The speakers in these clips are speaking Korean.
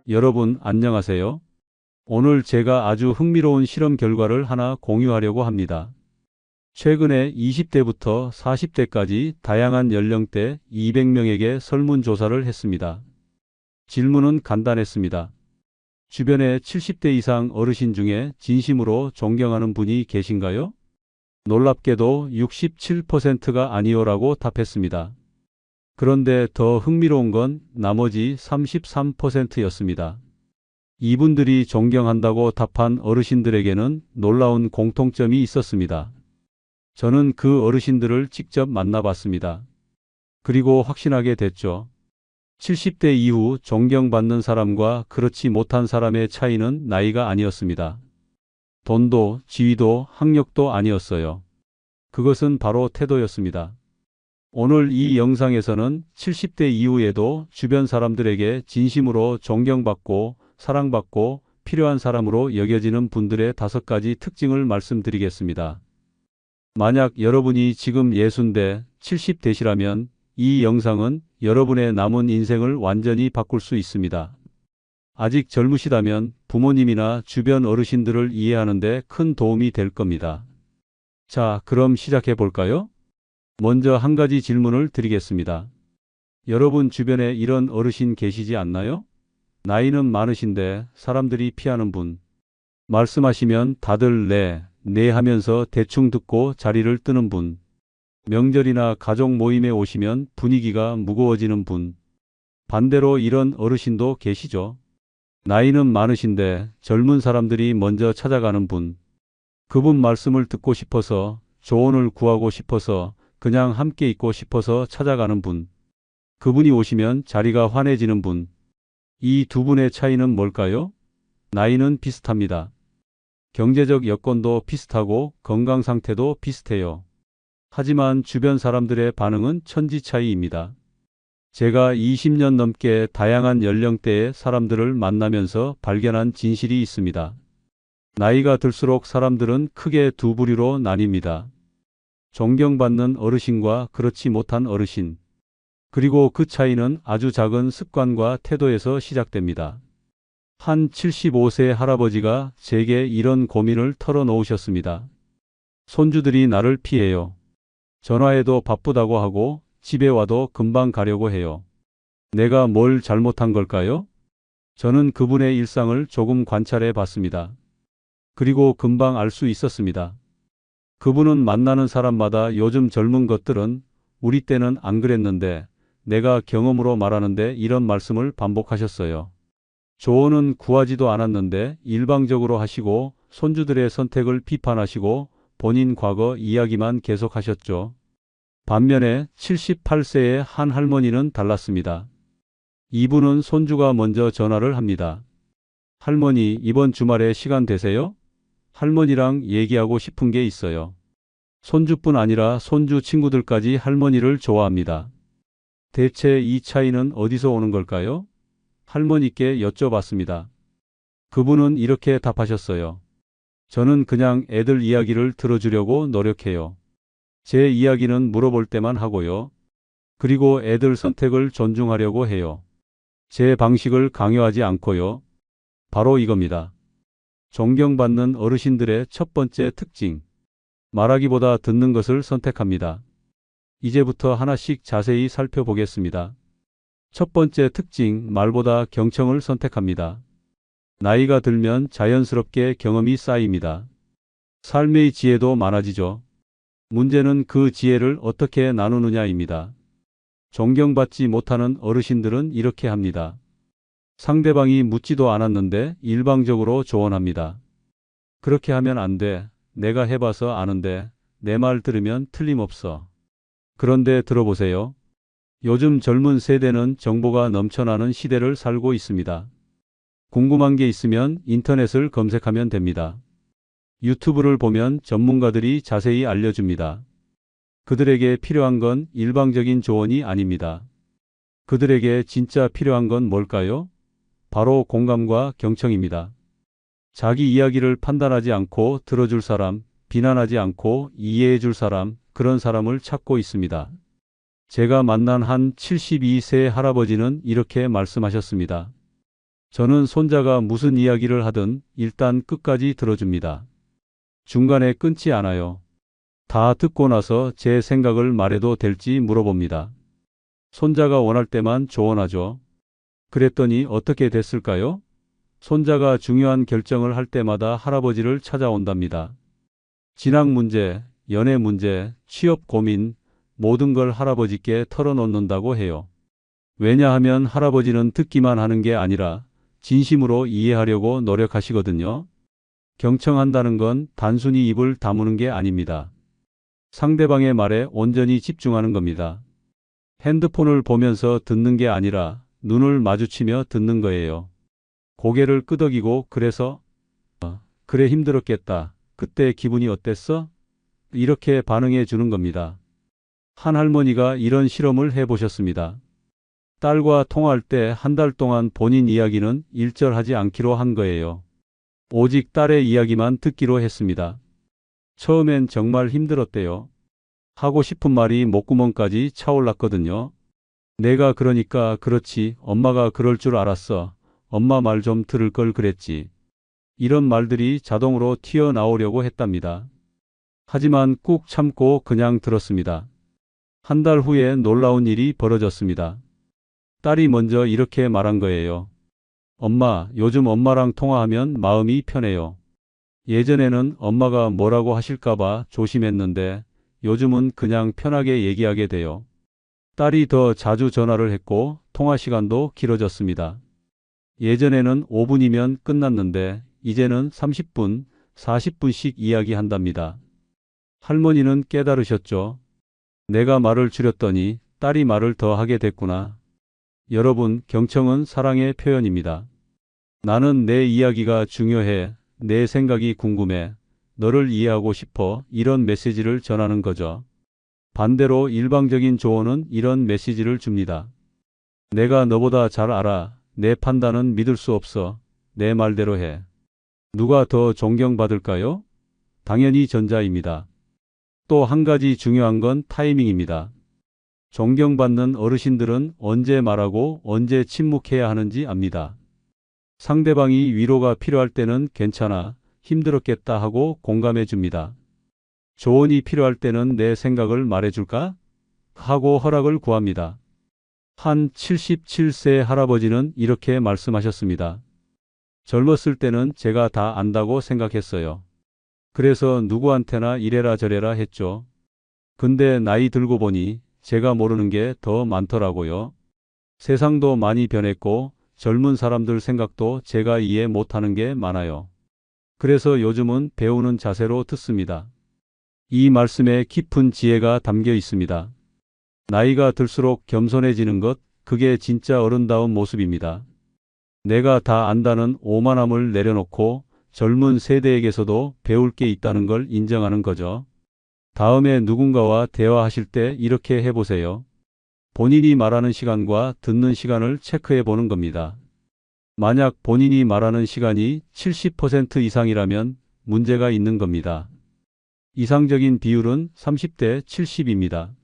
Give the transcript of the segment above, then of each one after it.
여러분 안녕하세요. 오늘 제가 아주 흥미로운 실험 결과를 하나 공유하려고 합니다. 최근에 20대부터 40대까지 다양한 연령대 200명에게 설문조사를 했습니다. 질문은 간단했습니다. 주변에 70대 이상 어르신 중에 진심으로 존경하는 분이 계신가요? 놀랍게도 67%가 아니요라고 답했습니다. 그런데 더 흥미로운 건 나머지 33%였습니다. 이분들이 존경한다고 답한 어르신들에게는 놀라운 공통점이 있었습니다. 저는 그 어르신들을 직접 만나봤습니다. 그리고 확신하게 됐죠. 70대 이후 존경받는 사람과 그렇지 못한 사람의 차이는 나이가 아니었습니다. 돈도, 지위도, 학력도 아니었어요. 그것은 바로 태도였습니다. 오늘 이 영상에서는 70대 이후에도 주변 사람들에게 진심으로 존경받고 사랑받고 필요한 사람으로 여겨지는 분들의 5가지 특징을 말씀드리겠습니다. 만약 여러분이 지금 60대, 70대시라면 이 영상은 여러분의 남은 인생을 완전히 바꿀 수 있습니다. 아직 젊으시다면 부모님이나 주변 어르신들을 이해하는 데 큰 도움이 될 겁니다. 자, 그럼 시작해 볼까요? 먼저 한 가지 질문을 드리겠습니다. 여러분 주변에 이런 어르신 계시지 않나요? 나이는 많으신데 사람들이 피하는 분. 말씀하시면 다들 네 하면서 대충 듣고 자리를 뜨는 분. 명절이나 가족 모임에 오시면 분위기가 무거워지는 분. 반대로 이런 어르신도 계시죠. 나이는 많으신데 젊은 사람들이 먼저 찾아가는 분. 그분 말씀을 듣고 싶어서, 조언을 구하고 싶어서, 그냥 함께 있고 싶어서 찾아가는 분. 그분이 오시면 자리가 환해지는 분. 이 두 분의 차이는 뭘까요? 나이는 비슷합니다. 경제적 여건도 비슷하고 건강 상태도 비슷해요. 하지만 주변 사람들의 반응은 천지 차이입니다. 제가 20년 넘게 다양한 연령대의 사람들을 만나면서 발견한 진실이 있습니다. 나이가 들수록 사람들은 크게 두 부류로 나뉩니다. 존경받는 어르신과 그렇지 못한 어르신. 그리고 그 차이는 아주 작은 습관과 태도에서 시작됩니다. 한 75세 할아버지가 제게 이런 고민을 털어놓으셨습니다. 손주들이 나를 피해요. 전화해도 바쁘다고 하고 집에 와도 금방 가려고 해요. 내가 뭘 잘못한 걸까요? 저는 그분의 일상을 조금 관찰해 봤습니다. 그리고 금방 알 수 있었습니다. 그분은 만나는 사람마다 요즘 젊은 것들은 우리 때는 안 그랬는데 내가 경험으로 말하는데 이런 말씀을 반복하셨어요. 조언은 구하지도 않았는데 일방적으로 하시고 손주들의 선택을 비판하시고 본인 과거 이야기만 계속하셨죠. 반면에 78세의 한 할머니는 달랐습니다. 이분은 손주가 먼저 전화를 합니다. 할머니, 이번 주말에 시간 되세요? 할머니랑 얘기하고 싶은 게 있어요. 손주뿐 아니라 손주 친구들까지 할머니를 좋아합니다. 대체 이 차이는 어디서 오는 걸까요? 할머니께 여쭤봤습니다. 그분은 이렇게 답하셨어요. 저는 그냥 애들 이야기를 들어주려고 노력해요. 제 이야기는 물어볼 때만 하고요. 그리고 애들 선택을 존중하려고 해요. 제 방식을 강요하지 않고요. 바로 이겁니다. 존경받는 어르신들의 첫 번째 특징. 말하기보다 듣는 것을 선택합니다. 이제부터 하나씩 자세히 살펴보겠습니다. 첫 번째 특징, 말보다 경청을 선택합니다. 나이가 들면 자연스럽게 경험이 쌓입니다. 삶의 지혜도 많아지죠. 문제는 그 지혜를 어떻게 나누느냐입니다. 존경받지 못하는 어르신들은 이렇게 합니다. 상대방이 묻지도 않았는데 일방적으로 조언합니다. 그렇게 하면 안 돼. 내가 해봐서 아는데 내 말 들으면 틀림없어. 그런데 들어보세요. 요즘 젊은 세대는 정보가 넘쳐나는 시대를 살고 있습니다. 궁금한 게 있으면 인터넷을 검색하면 됩니다. 유튜브를 보면 전문가들이 자세히 알려줍니다. 그들에게 필요한 건 일방적인 조언이 아닙니다. 그들에게 진짜 필요한 건 뭘까요? 바로 공감과 경청입니다. 자기 이야기를 판단하지 않고 들어줄 사람, 비난하지 않고 이해해 줄 사람, 그런 사람을 찾고 있습니다. 제가 만난 한 72세 할아버지는 이렇게 말씀하셨습니다. 저는 손자가 무슨 이야기를 하든 일단 끝까지 들어줍니다. 중간에 끊지 않아요. 다 듣고 나서 제 생각을 말해도 될지 물어봅니다. 손자가 원할 때만 조언하죠. 그랬더니 어떻게 됐을까요? 손자가 중요한 결정을 할 때마다 할아버지를 찾아온답니다. 진학 문제, 연애 문제, 취업 고민, 모든 걸 할아버지께 털어놓는다고 해요. 왜냐하면 할아버지는 듣기만 하는 게 아니라 진심으로 이해하려고 노력하시거든요. 경청한다는 건 단순히 입을 다무는 게 아닙니다. 상대방의 말에 온전히 집중하는 겁니다. 핸드폰을 보면서 듣는 게 아니라 눈을 마주치며 듣는 거예요. 고개를 끄덕이고 그래서 그래 힘들었겠다. 그때 기분이 어땠어? 이렇게 반응해 주는 겁니다. 한 할머니가 이런 실험을 해보셨습니다. 딸과 통화할 때 한 달 동안 본인 이야기는 일절하지 않기로 한 거예요. 오직 딸의 이야기만 듣기로 했습니다. 처음엔 정말 힘들었대요. 하고 싶은 말이 목구멍까지 차올랐거든요. 내가 그러니까 그렇지. 엄마가 그럴 줄 알았어. 엄마 말 좀 들을 걸 그랬지. 이런 말들이 자동으로 튀어나오려고 했답니다. 하지만 꾹 참고 그냥 들었습니다. 한 달 후에 놀라운 일이 벌어졌습니다. 딸이 먼저 이렇게 말한 거예요. 엄마, 요즘 엄마랑 통화하면 마음이 편해요. 예전에는 엄마가 뭐라고 하실까봐 조심했는데 요즘은 그냥 편하게 얘기하게 돼요. 딸이 더 자주 전화를 했고 통화 시간도 길어졌습니다. 예전에는 5분이면 끝났는데 이제는 30분, 40분씩 이야기한답니다. 할머니는 깨달으셨죠. 내가 말을 줄였더니 딸이 말을 더 하게 됐구나. 여러분, 경청은 사랑의 표현입니다. 나는 내 이야기가 중요해. 내 생각이 궁금해. 너를 이해하고 싶어. 이런 메시지를 전하는 거죠. 반대로 일방적인 조언은 이런 메시지를 줍니다. 내가 너보다 잘 알아. 내 판단은 믿을 수 없어. 내 말대로 해. 누가 더 존경받을까요? 당연히 전자입니다. 또 한 가지 중요한 건 타이밍입니다. 존경받는 어르신들은 언제 말하고 언제 침묵해야 하는지 압니다. 상대방이 위로가 필요할 때는 괜찮아, 힘들었겠다 하고 공감해 줍니다. 조언이 필요할 때는 내 생각을 말해줄까? 하고 허락을 구합니다. 한 77세 할아버지는 이렇게 말씀하셨습니다. 젊었을 때는 제가 다 안다고 생각했어요. 그래서 누구한테나 이래라 저래라 했죠. 근데 나이 들고 보니 제가 모르는 게 더 많더라고요. 세상도 많이 변했고 젊은 사람들 생각도 제가 이해 못하는 게 많아요. 그래서 요즘은 배우는 자세로 듣습니다. 이 말씀에 깊은 지혜가 담겨 있습니다. 나이가 들수록 겸손해지는 것, 그게 진짜 어른다운 모습입니다. 내가 다 안다는 오만함을 내려놓고 젊은 세대에게서도 배울 게 있다는 걸 인정하는 거죠. 다음에 누군가와 대화하실 때 이렇게 해보세요. 본인이 말하는 시간과 듣는 시간을 체크해 보는 겁니다. 만약 본인이 말하는 시간이 70% 이상이라면 문제가 있는 겁니다. 이상적인 비율은 30대 70입니다.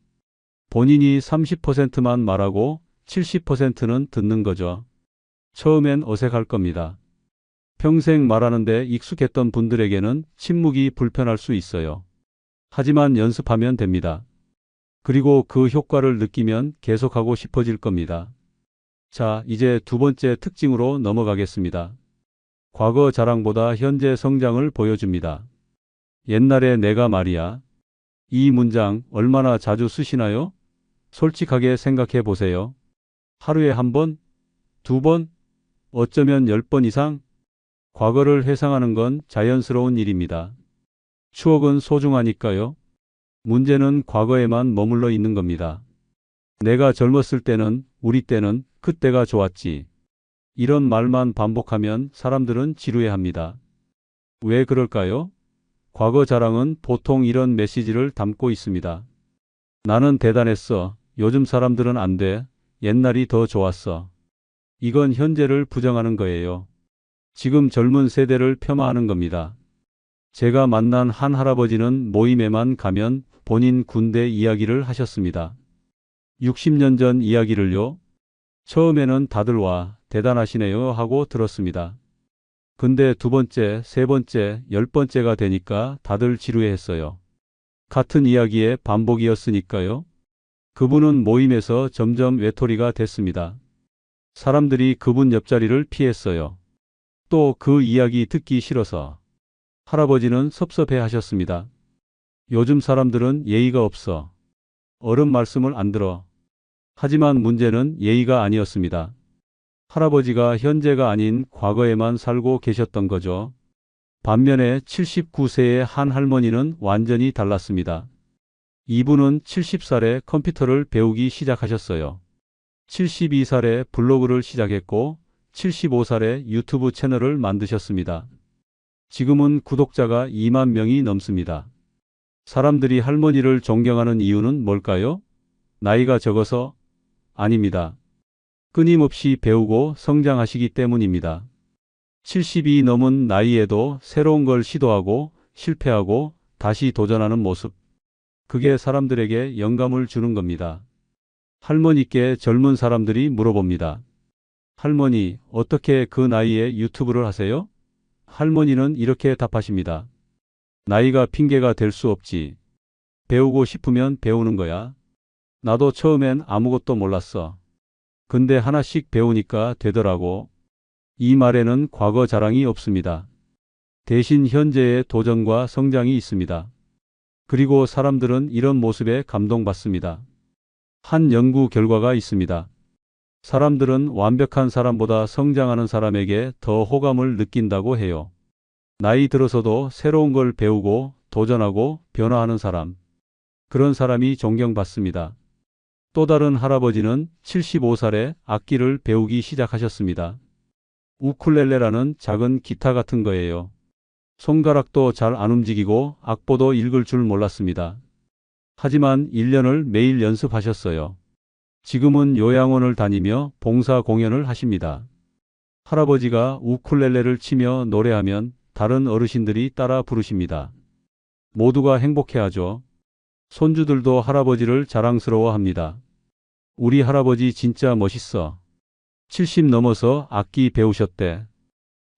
본인이 30%만 말하고 70%는 듣는 거죠. 처음엔 어색할 겁니다. 평생 말하는데 익숙했던 분들에게는 침묵이 불편할 수 있어요. 하지만 연습하면 됩니다. 그리고 그 효과를 느끼면 계속하고 싶어질 겁니다. 자, 이제 두 번째 특징으로 넘어가겠습니다. 과거 자랑보다 현재 성장을 보여줍니다. 옛날에 내가 말이야. 이 문장 얼마나 자주 쓰시나요? 솔직하게 생각해 보세요. 하루에 한 번, 두 번, 어쩌면 10번 이상? 과거를 회상하는 건 자연스러운 일입니다. 추억은 소중하니까요. 문제는 과거에만 머물러 있는 겁니다. 내가 젊었을 때는, 우리 때는, 그때가 좋았지. 이런 말만 반복하면 사람들은 지루해합니다. 왜 그럴까요? 과거 자랑은 보통 이런 메시지를 담고 있습니다. 나는 대단했어. 요즘 사람들은 안 돼. 옛날이 더 좋았어. 이건 현재를 부정하는 거예요. 지금 젊은 세대를 폄하하는 겁니다. 제가 만난 한 할아버지는 모임에만 가면 본인 군대 이야기를 하셨습니다. 60년 전 이야기를요. 처음에는 다들 와, 대단하시네요 하고 들었습니다. 근데 두 번째, 세 번째, 10번째가 되니까 다들 지루해했어요. 같은 이야기의 반복이었으니까요. 그분은 모임에서 점점 외톨이가 됐습니다. 사람들이 그분 옆자리를 피했어요. 또 그 이야기 듣기 싫어서. 할아버지는 섭섭해 하셨습니다. 요즘 사람들은 예의가 없어. 어른 말씀을 안 들어. 하지만 문제는 예의가 아니었습니다. 할아버지가 현재가 아닌 과거에만 살고 계셨던 거죠. 반면에 79세의 한 할머니는 완전히 달랐습니다. 이분은 70살에 컴퓨터를 배우기 시작하셨어요. 72살에 블로그를 시작했고 75살에 유튜브 채널을 만드셨습니다. 지금은 구독자가 2만 명이 넘습니다. 사람들이 할머니를 존경하는 이유는 뭘까요? 나이가 적어서? 아닙니다. 끊임없이 배우고 성장하시기 때문입니다. 70이 넘은 나이에도 새로운 걸 시도하고 실패하고 다시 도전하는 모습. 그게 사람들에게 영감을 주는 겁니다. 할머니께 젊은 사람들이 물어봅니다. 할머니, 어떻게 그 나이에 유튜브를 하세요? 할머니는 이렇게 답하십니다. 나이가 핑계가 될 수 없지. 배우고 싶으면 배우는 거야. 나도 처음엔 아무것도 몰랐어. 근데 하나씩 배우니까 되더라고. 이 말에는 과거 자랑이 없습니다. 대신 현재의 도전과 성장이 있습니다. 그리고 사람들은 이런 모습에 감동받습니다. 한 연구 결과가 있습니다. 사람들은 완벽한 사람보다 성장하는 사람에게 더 호감을 느낀다고 해요. 나이 들어서도 새로운 걸 배우고 도전하고 변화하는 사람. 그런 사람이 존경받습니다. 또 다른 할아버지는 75살에 악기를 배우기 시작하셨습니다. 우쿨렐레라는 작은 기타 같은 거예요. 손가락도 잘 안 움직이고 악보도 읽을 줄 몰랐습니다. 하지만 1년을 매일 연습하셨어요. 지금은 요양원을 다니며 봉사 공연을 하십니다. 할아버지가 우쿨렐레를 치며 노래하면 다른 어르신들이 따라 부르십니다. 모두가 행복해하죠. 손주들도 할아버지를 자랑스러워합니다. 우리 할아버지 진짜 멋있어. 70 넘어서 악기 배우셨대.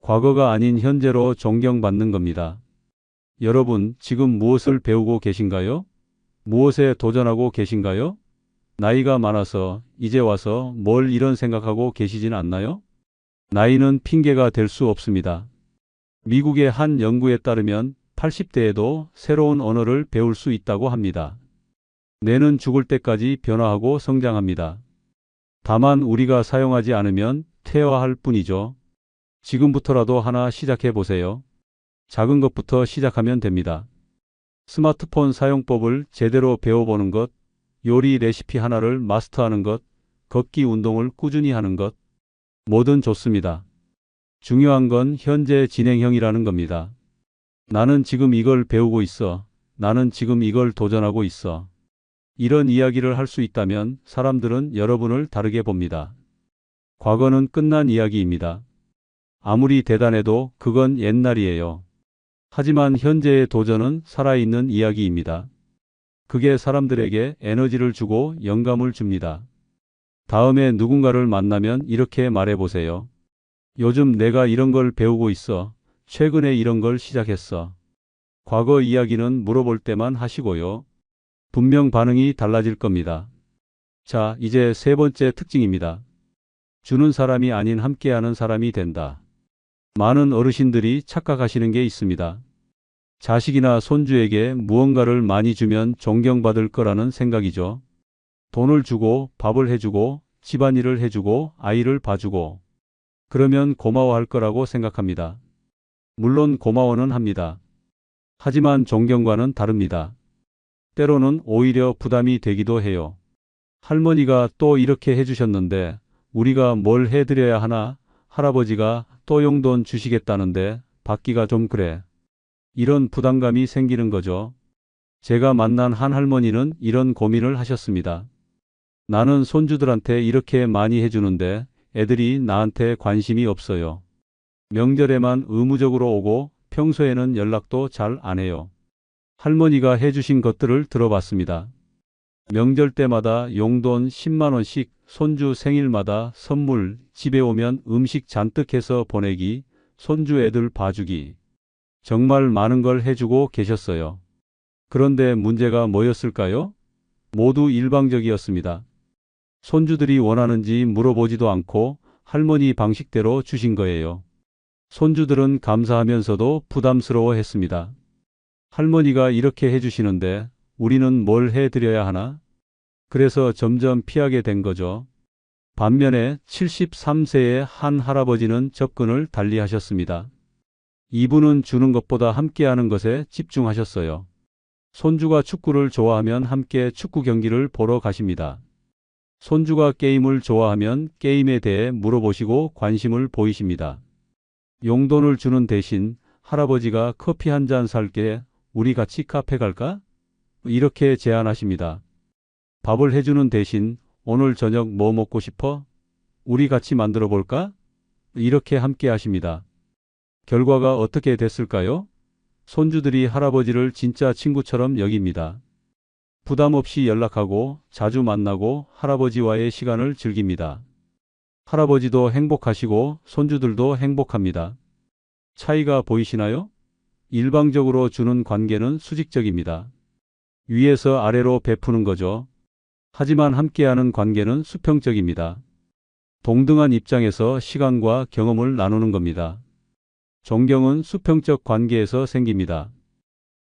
과거가 아닌 현재로 존경받는 겁니다. 여러분, 지금 무엇을 배우고 계신가요? 무엇에 도전하고 계신가요? 나이가 많아서 이제 와서 뭘 이런 생각하고 계시진 않나요? 나이는 핑계가 될 수 없습니다. 미국의 한 연구에 따르면 80대에도 새로운 언어를 배울 수 있다고 합니다. 뇌는 죽을 때까지 변화하고 성장합니다. 다만 우리가 사용하지 않으면 퇴화할 뿐이죠. 지금부터라도 하나 시작해 보세요. 작은 것부터 시작하면 됩니다. 스마트폰 사용법을 제대로 배워보는 것, 요리 레시피 하나를 마스터하는 것, 걷기 운동을 꾸준히 하는 것, 뭐든 좋습니다. 중요한 건 현재 진행형이라는 겁니다. 나는 지금 이걸 배우고 있어. 나는 지금 이걸 도전하고 있어. 이런 이야기를 할 수 있다면 사람들은 여러분을 다르게 봅니다. 과거는 끝난 이야기입니다. 아무리 대단해도 그건 옛날이에요. 하지만 현재의 도전은 살아있는 이야기입니다. 그게 사람들에게 에너지를 주고 영감을 줍니다. 다음에 누군가를 만나면 이렇게 말해보세요. 요즘 내가 이런 걸 배우고 있어. 최근에 이런 걸 시작했어. 과거 이야기는 물어볼 때만 하시고요. 분명 반응이 달라질 겁니다. 자, 이제 세 번째 특징입니다. 주는 사람이 아닌 함께하는 사람이 된다. 많은 어르신들이 착각하시는 게 있습니다. 자식이나 손주에게 무언가를 많이 주면 존경받을 거라는 생각이죠. 돈을 주고 밥을 해주고 집안일을 해주고 아이를 봐주고 그러면 고마워할 거라고 생각합니다. 물론 고마워는 합니다. 하지만 존경과는 다릅니다. 때로는 오히려 부담이 되기도 해요. 할머니가 또 이렇게 해주셨는데 우리가 뭘 해드려야 하나? 할아버지가 또 용돈 주시겠다는데 받기가 좀 그래. 이런 부담감이 생기는 거죠. 제가 만난 한 할머니는 이런 고민을 하셨습니다. 나는 손주들한테 이렇게 많이 해주는데 애들이 나한테 관심이 없어요. 명절에만 의무적으로 오고 평소에는 연락도 잘 안 해요. 할머니가 해주신 것들을 들어봤습니다. 명절 때마다 용돈 10만 원씩, 손주 생일마다 선물, 집에 오면 음식 잔뜩 해서 보내기, 손주 애들 봐주기. 정말 많은 걸 해주고 계셨어요. 그런데 문제가 뭐였을까요? 모두 일방적이었습니다. 손주들이 원하는지 물어보지도 않고 할머니 방식대로 주신 거예요. 손주들은 감사하면서도 부담스러워 했습니다. 할머니가 이렇게 해주시는데 우리는 뭘 해드려야 하나? 그래서 점점 피하게 된 거죠. 반면에 73세의 한 할아버지는 접근을 달리 하셨습니다. 이분은 주는 것보다 함께하는 것에 집중하셨어요. 손주가 축구를 좋아하면 함께 축구 경기를 보러 가십니다. 손주가 게임을 좋아하면 게임에 대해 물어보시고 관심을 보이십니다. 용돈을 주는 대신 할아버지가 커피 한 잔 살게, 우리 같이 카페 갈까? 이렇게 제안하십니다. 밥을 해주는 대신 오늘 저녁 뭐 먹고 싶어? 우리 같이 만들어 볼까? 이렇게 함께 하십니다. 결과가 어떻게 됐을까요? 손주들이 할아버지를 진짜 친구처럼 여깁니다. 부담 없이 연락하고 자주 만나고 할아버지와의 시간을 즐깁니다. 할아버지도 행복하시고 손주들도 행복합니다. 차이가 보이시나요? 일방적으로 주는 관계는 수직적입니다. 위에서 아래로 베푸는 거죠. 하지만 함께하는 관계는 수평적입니다. 동등한 입장에서 시간과 경험을 나누는 겁니다. 존경은 수평적 관계에서 생깁니다.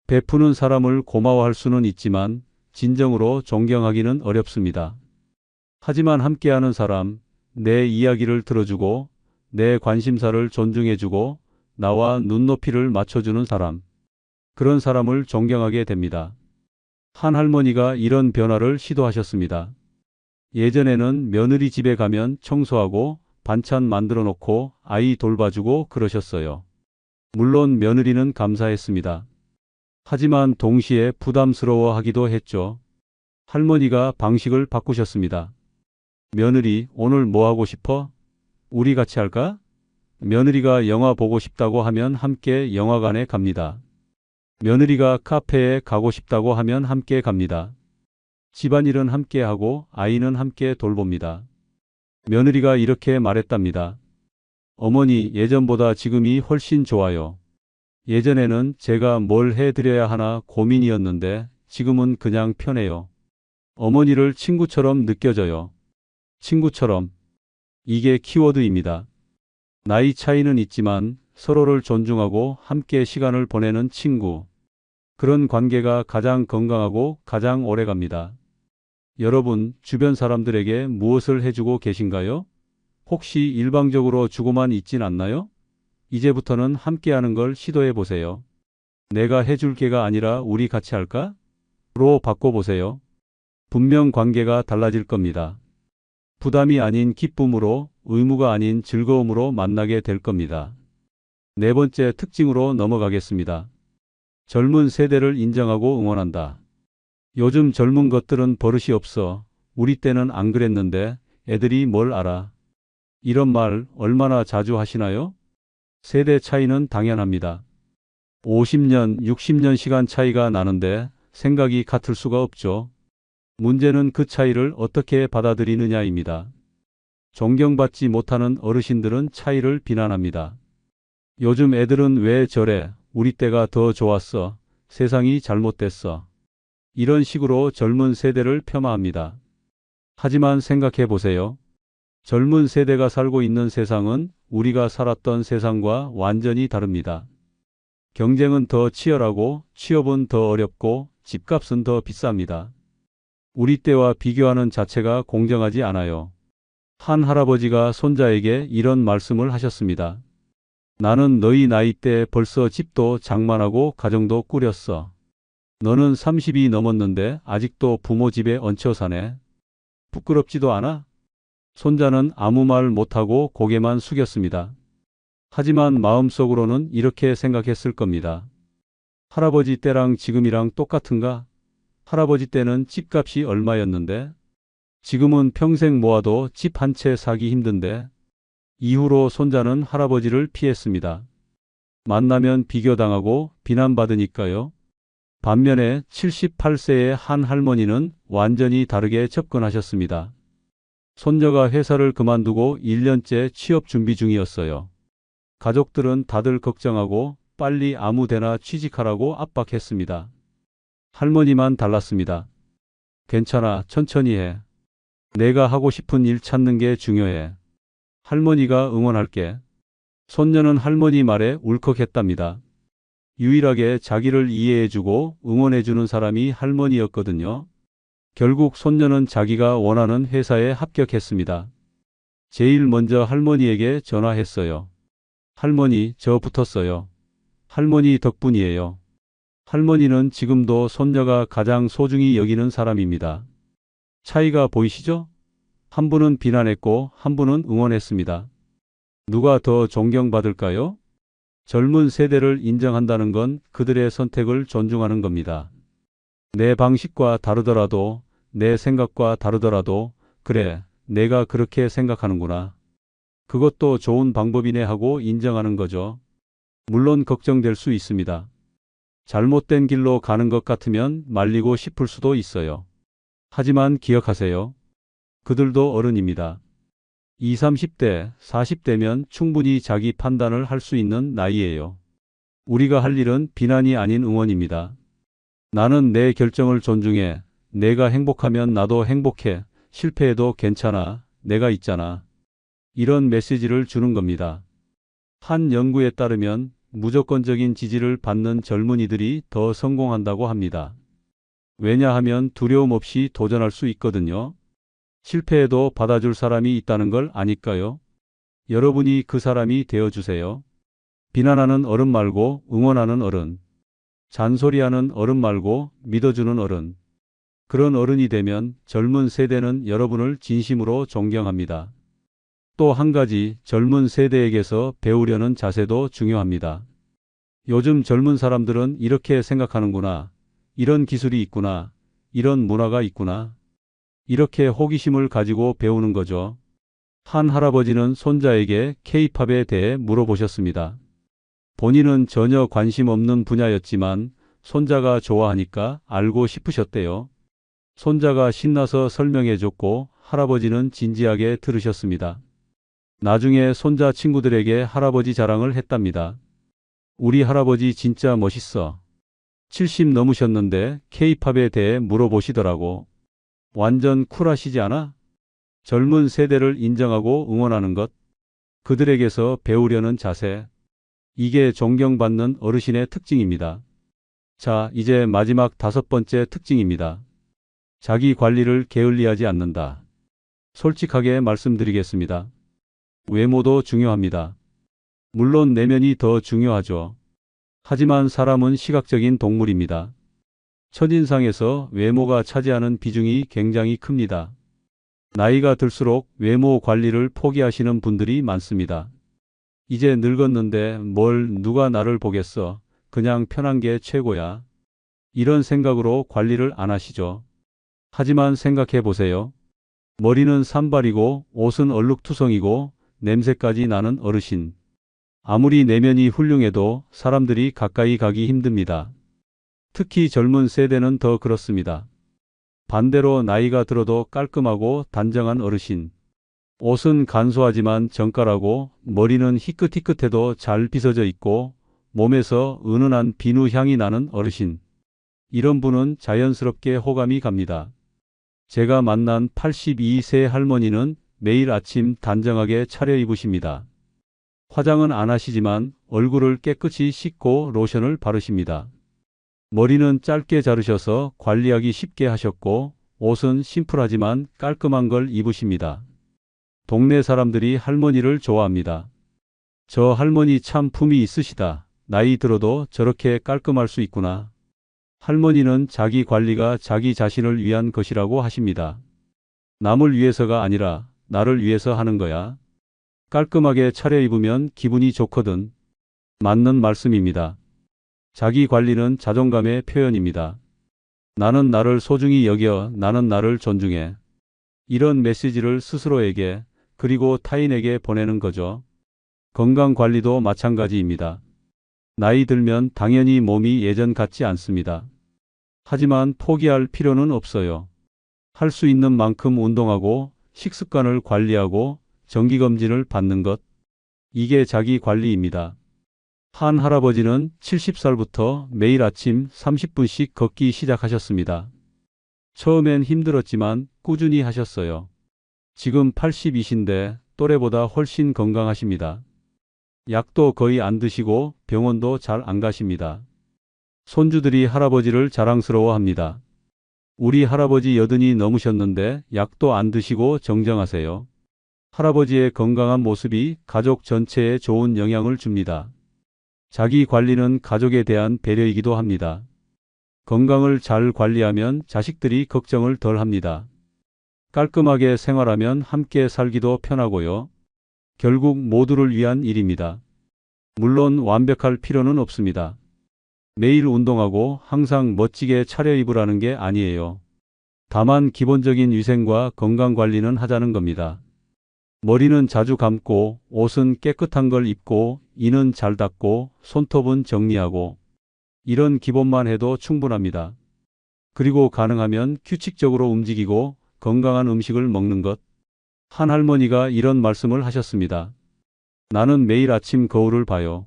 베푸는 사람을 고마워할 수는 있지만 진정으로 존경하기는 어렵습니다. 하지만 함께하는 사람, 내 이야기를 들어주고 내 관심사를 존중해주고 나와 눈높이를 맞춰주는 사람, 그런 사람을 존경하게 됩니다. 한 할머니가 이런 변화를 시도하셨습니다. 예전에는 며느리 집에 가면 청소하고 반찬 만들어 놓고 아이 돌봐주고 그러셨어요. 물론 며느리는 감사했습니다. 하지만 동시에 부담스러워하기도 했죠. 할머니가 방식을 바꾸셨습니다. 며느리, 오늘 뭐 하고 싶어? 우리 같이 할까? 며느리가 영화 보고 싶다고 하면 함께 영화관에 갑니다. 며느리가 카페에 가고 싶다고 하면 함께 갑니다. 집안일은 함께 하고 아이는 함께 돌봅니다. 며느리가 이렇게 말했답니다. 어머니, 예전보다 지금이 훨씬 좋아요. 예전에는 제가 뭘 해드려야 하나 고민이었는데 지금은 그냥 편해요. 어머니를 친구처럼 느껴져요. 친구처럼. 이게 키워드입니다. 나이 차이는 있지만 서로를 존중하고 함께 시간을 보내는 친구. 그런 관계가 가장 건강하고 가장 오래 갑니다. 여러분, 주변 사람들에게 무엇을 해주고 계신가요? 혹시 일방적으로 주고만 있진 않나요? 이제부터는 함께하는 걸 시도해 보세요. 내가 해줄 게가 아니라 우리 같이 할까? 로 바꿔보세요. 분명 관계가 달라질 겁니다. 부담이 아닌 기쁨으로, 의무가 아닌 즐거움으로 만나게 될 겁니다. 네 번째 특징으로 넘어가겠습니다. 젊은 세대를 인정하고 응원한다. 요즘 젊은 것들은 버릇이 없어. 우리 때는 안 그랬는데 애들이 뭘 알아. 이런 말 얼마나 자주 하시나요? 세대 차이는 당연합니다. 50년, 60년 시간 차이가 나는데 생각이 같을 수가 없죠. 문제는 그 차이를 어떻게 받아들이느냐입니다. 존경받지 못하는 어르신들은 차이를 비난합니다. 요즘 애들은 왜 저래? 우리 때가 더 좋았어. 세상이 잘못됐어. 이런 식으로 젊은 세대를 폄하합니다. 하지만 생각해 보세요. 젊은 세대가 살고 있는 세상은 우리가 살았던 세상과 완전히 다릅니다. 경쟁은 더 치열하고 취업은 더 어렵고 집값은 더 비쌉니다. 우리 때와 비교하는 자체가 공정하지 않아요. 한 할아버지가 손자에게 이런 말씀을 하셨습니다. 나는 너희 나이 때 벌써 집도 장만하고 가정도 꾸렸어. 너는 30이 넘었는데 아직도 부모 집에 얹혀 사네. 부끄럽지도 않아? 손자는 아무 말 못하고 고개만 숙였습니다. 하지만 마음속으로는 이렇게 생각했을 겁니다. 할아버지 때랑 지금이랑 똑같은가? 할아버지 때는 집값이 얼마였는데? 지금은 평생 모아도 집 한 채 사기 힘든데? 이후로 손자는 할아버지를 피했습니다. 만나면 비교당하고 비난받으니까요. 반면에 78세의 한 할머니는 완전히 다르게 접근하셨습니다. 손녀가 회사를 그만두고 1년째 취업 준비 중이었어요. 가족들은 다들 걱정하고 빨리 아무 데나 취직하라고 압박했습니다. 할머니만 달랐습니다. 괜찮아, 천천히 해. 내가 하고 싶은 일 찾는 게 중요해. 할머니가 응원할게. 손녀는 할머니 말에 울컥했답니다. 유일하게 자기를 이해해주고 응원해주는 사람이 할머니였거든요. 결국 손녀는 자기가 원하는 회사에 합격했습니다. 제일 먼저 할머니에게 전화했어요. 할머니, 저 붙었어요. 할머니 덕분이에요. 할머니는 지금도 손녀가 가장 소중히 여기는 사람입니다. 차이가 보이시죠? 한 분은 비난했고 한 분은 응원했습니다. 누가 더 존경받을까요? 젊은 세대를 인정한다는 건 그들의 선택을 존중하는 겁니다. 내 방식과 다르더라도, 내 생각과 다르더라도, 그래, 내가 그렇게 생각하는구나. 그것도 좋은 방법이네 하고 인정하는 거죠. 물론 걱정될 수 있습니다. 잘못된 길로 가는 것 같으면 말리고 싶을 수도 있어요. 하지만 기억하세요. 그들도 어른입니다. 20, 30대, 40대면 충분히 자기 판단을 할 수 있는 나이예요. 우리가 할 일은 비난이 아닌 응원입니다. 나는 내 결정을 존중해. 내가 행복하면 나도 행복해. 실패해도 괜찮아. 내가 있잖아. 이런 메시지를 주는 겁니다. 한 연구에 따르면 무조건적인 지지를 받는 젊은이들이 더 성공한다고 합니다. 왜냐하면 두려움 없이 도전할 수 있거든요. 실패해도 받아줄 사람이 있다는 걸 아니까요. 여러분이 그 사람이 되어주세요. 비난하는 어른 말고 응원하는 어른. 잔소리하는 어른 말고 믿어주는 어른. 그런 어른이 되면 젊은 세대는 여러분을 진심으로 존경합니다. 또 한 가지 젊은 세대에게서 배우려는 자세도 중요합니다. 요즘 젊은 사람들은 이렇게 생각하는구나. 이런 기술이 있구나. 이런 문화가 있구나. 이렇게 호기심을 가지고 배우는 거죠. 한 할아버지는 손자에게 K-팝에 대해 물어보셨습니다. 본인은 전혀 관심 없는 분야였지만 손자가 좋아하니까 알고 싶으셨대요. 손자가 신나서 설명해줬고 할아버지는 진지하게 들으셨습니다. 나중에 손자 친구들에게 할아버지 자랑을 했답니다. 우리 할아버지 진짜 멋있어. 70 넘으셨는데 K-팝에 대해 물어보시더라고. 완전 쿨하시지 않아? 젊은 세대를 인정하고 응원하는 것, 그들에게서 배우려는 자세, 이게 존경받는 어르신의 특징입니다. 자, 이제 마지막 5번째 특징입니다. 자기 관리를 게을리하지 않는다. 솔직하게 말씀드리겠습니다. 외모도 중요합니다. 물론 내면이 더 중요하죠. 하지만 사람은 시각적인 동물입니다. 첫인상에서 외모가 차지하는 비중이 굉장히 큽니다. 나이가 들수록 외모 관리를 포기하시는 분들이 많습니다. 이제 늙었는데 뭘 누가 나를 보겠어. 그냥 편한 게 최고야. 이런 생각으로 관리를 안 하시죠. 하지만 생각해 보세요. 머리는 산발이고 옷은 얼룩투성이고 냄새까지 나는 어르신. 아무리 내면이 훌륭해도 사람들이 가까이 가기 힘듭니다. 특히 젊은 세대는 더 그렇습니다. 반대로 나이가 들어도 깔끔하고 단정한 어르신. 옷은 간소하지만 정갈하고 머리는 희끗희끗해도 잘 빗어져 있고 몸에서 은은한 비누 향이 나는 어르신. 이런 분은 자연스럽게 호감이 갑니다. 제가 만난 82세 할머니는 매일 아침 단정하게 차려입으십니다. 화장은 안 하시지만 얼굴을 깨끗이 씻고 로션을 바르십니다. 머리는 짧게 자르셔서 관리하기 쉽게 하셨고 옷은 심플하지만 깔끔한 걸 입으십니다. 동네 사람들이 할머니를 좋아합니다. 저 할머니 참 품이 있으시다. 나이 들어도 저렇게 깔끔할 수 있구나. 할머니는 자기 관리가 자기 자신을 위한 것이라고 하십니다. 남을 위해서가 아니라 나를 위해서 하는 거야. 깔끔하게 차려입으면 기분이 좋거든. 맞는 말씀입니다. 자기 관리는 자존감의 표현입니다. 나는 나를 소중히 여겨. 나는 나를 존중해. 이런 메시지를 스스로에게 그리고 타인에게 보내는 거죠. 건강 관리도 마찬가지입니다. 나이 들면 당연히 몸이 예전 같지 않습니다. 하지만 포기할 필요는 없어요. 할 수 있는 만큼 운동하고 식습관을 관리하고 정기검진을 받는 것. 이게 자기 관리입니다. 한 할아버지는 70살부터 매일 아침 30분씩 걷기 시작하셨습니다. 처음엔 힘들었지만 꾸준히 하셨어요. 지금 80이신데 또래보다 훨씬 건강하십니다. 약도 거의 안 드시고 병원도 잘 안 가십니다. 손주들이 할아버지를 자랑스러워합니다. 우리 할아버지 80이 넘으셨는데 약도 안 드시고 정정하세요. 할아버지의 건강한 모습이 가족 전체에 좋은 영향을 줍니다. 자기 관리는 가족에 대한 배려이기도 합니다. 건강을 잘 관리하면 자식들이 걱정을 덜 합니다. 깔끔하게 생활하면 함께 살기도 편하고요. 결국 모두를 위한 일입니다. 물론 완벽할 필요는 없습니다. 매일 운동하고 항상 멋지게 차려입으라는 게 아니에요. 다만 기본적인 위생과 건강 관리는 하자는 겁니다. 머리는 자주 감고 옷은 깨끗한 걸 입고 이는 잘 닦고 손톱은 정리하고 이런 기본만 해도 충분합니다. 그리고 가능하면 규칙적으로 움직이고 건강한 음식을 먹는 것. 한 할머니가 이런 말씀을 하셨습니다. 나는 매일 아침 거울을 봐요.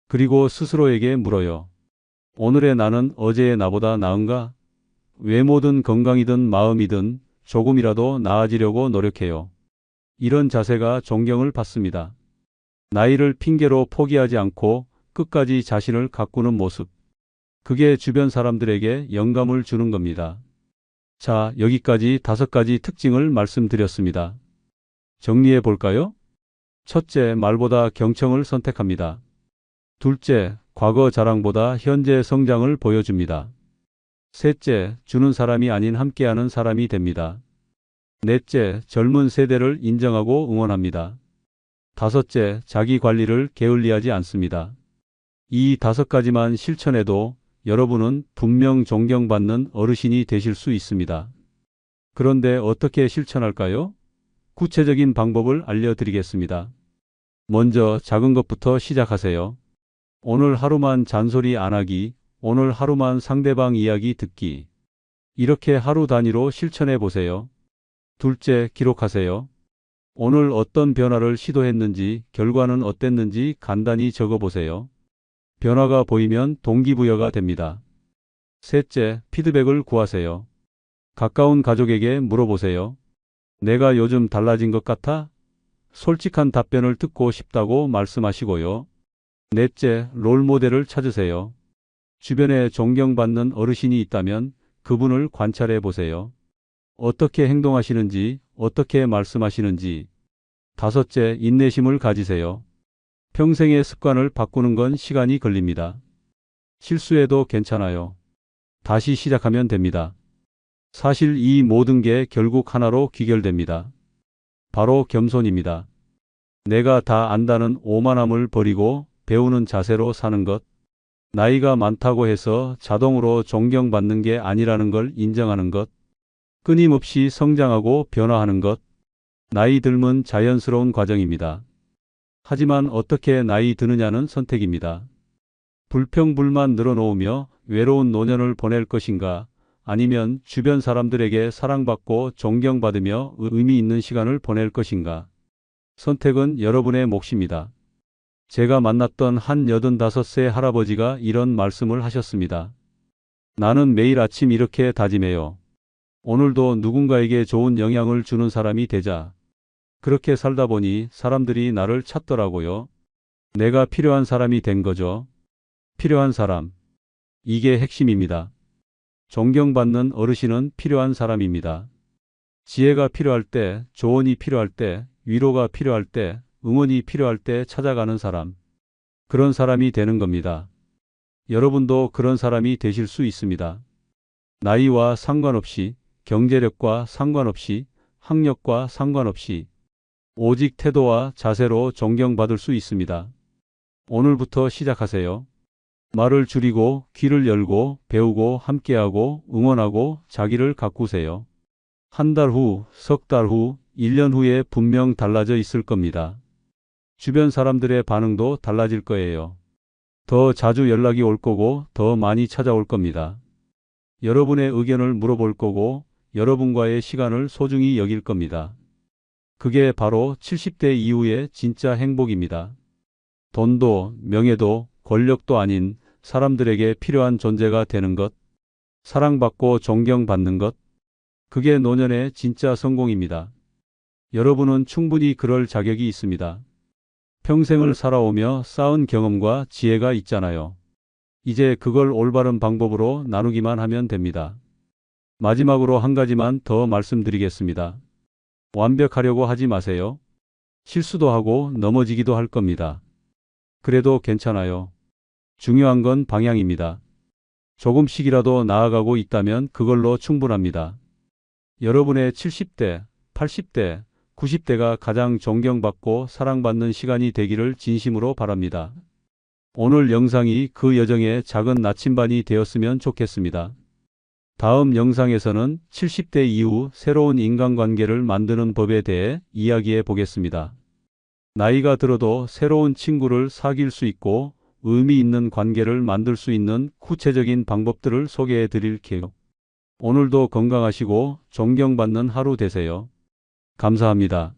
그리고 스스로에게 물어요. 오늘의 나는 어제의 나보다 나은가? 외모든 건강이든 마음이든 조금이라도 나아지려고 노력해요. 이런 자세가 존경을 받습니다. 나이를 핑계로 포기하지 않고 끝까지 자신을 가꾸는 모습. 그게 주변 사람들에게 영감을 주는 겁니다. 자, 여기까지 5가지 특징을 말씀드렸습니다. 정리해 볼까요? 첫째, 말보다 경청을 선택합니다. 둘째, 과거 자랑보다 현재 성장을 보여줍니다. 셋째, 주는 사람이 아닌 함께하는 사람이 됩니다. 넷째, 젊은 세대를 인정하고 응원합니다. 다섯째, 자기 관리를 게을리하지 않습니다. 이 5가지만 실천해도 여러분은 분명 존경받는 어르신이 되실 수 있습니다. 그런데 어떻게 실천할까요? 구체적인 방법을 알려드리겠습니다. 먼저 작은 것부터 시작하세요. 오늘 하루만 잔소리 안 하기, 오늘 하루만 상대방 이야기 듣기. 이렇게 하루 단위로 실천해 보세요. 둘째, 기록하세요. 오늘 어떤 변화를 시도했는지, 결과는 어땠는지 간단히 적어 보세요. 변화가 보이면 동기부여가 됩니다. 셋째, 피드백을 구하세요. 가까운 가족에게 물어보세요. 내가 요즘 달라진 것 같아? 솔직한 답변을 듣고 싶다고 말씀하시고요. 넷째, 롤모델을 찾으세요. 주변에 존경받는 어르신이 있다면 그분을 관찰해 보세요. 어떻게 행동하시는지, 어떻게 말씀하시는지. 다섯째, 인내심을 가지세요. 평생의 습관을 바꾸는 건 시간이 걸립니다. 실수해도 괜찮아요. 다시 시작하면 됩니다. 사실 이 모든 게 결국 하나로 귀결됩니다. 바로 겸손입니다. 내가 다 안다는 오만함을 버리고 배우는 자세로 사는 것. 나이가 많다고 해서 자동으로 존경받는 게 아니라는 걸 인정하는 것. 끊임없이 성장하고 변화하는 것. 나이 들면 자연스러운 과정입니다. 하지만 어떻게 나이 드느냐는 선택입니다. 불평불만 늘어놓으며 외로운 노년을 보낼 것인가, 아니면 주변 사람들에게 사랑받고 존경받으며 의미 있는 시간을 보낼 것인가. 선택은 여러분의 몫입니다. 제가 만났던 한 85세 할아버지가 이런 말씀을 하셨습니다. 나는 매일 아침 이렇게 다짐해요. 오늘도 누군가에게 좋은 영향을 주는 사람이 되자. 그렇게 살다 보니 사람들이 나를 찾더라고요. 내가 필요한 사람이 된 거죠. 필요한 사람. 이게 핵심입니다. 존경받는 어르신은 필요한 사람입니다. 지혜가 필요할 때, 조언이 필요할 때, 위로가 필요할 때, 응원이 필요할 때 찾아가는 사람. 그런 사람이 되는 겁니다. 여러분도 그런 사람이 되실 수 있습니다. 나이와 상관없이, 경제력과 상관없이, 학력과 상관없이, 오직 태도와 자세로 존경받을 수 있습니다. 오늘부터 시작하세요. 말을 줄이고 귀를 열고 배우고 함께하고 응원하고 자기를 가꾸세요. 한 달 후, 석 달 후, 1년 후에 분명 달라져 있을 겁니다. 주변 사람들의 반응도 달라질 거예요. 더 자주 연락이 올 거고 더 많이 찾아올 겁니다. 여러분의 의견을 물어볼 거고 여러분과의 시간을 소중히 여길 겁니다. 그게 바로 70대 이후의 진짜 행복입니다. 돈도 명예도 권력도 아닌 사람들에게 필요한 존재가 되는 것, 사랑받고 존경받는 것, 그게 노년의 진짜 성공입니다. 여러분은 충분히 그럴 자격이 있습니다. 평생을 살아오며 쌓은 경험과 지혜가 있잖아요. 이제 그걸 올바른 방법으로 나누기만 하면 됩니다. 마지막으로 한 가지만 더 말씀드리겠습니다. 완벽하려고 하지 마세요. 실수도 하고 넘어지기도 할 겁니다. 그래도 괜찮아요. 중요한 건 방향입니다. 조금씩이라도 나아가고 있다면 그걸로 충분합니다. 여러분의 70대, 80대, 90대가 가장 존경받고 사랑받는 시간이 되기를 진심으로 바랍니다. 오늘 영상이 그 여정의 작은 나침반이 되었으면 좋겠습니다. 다음 영상에서는 70대 이후 새로운 인간관계를 만드는 법에 대해 이야기해 보겠습니다. 나이가 들어도 새로운 친구를 사귈 수 있고 의미 있는 관계를 만들 수 있는 구체적인 방법들을 소개해 드릴게요. 오늘도 건강하시고 존경받는 하루 되세요. 감사합니다.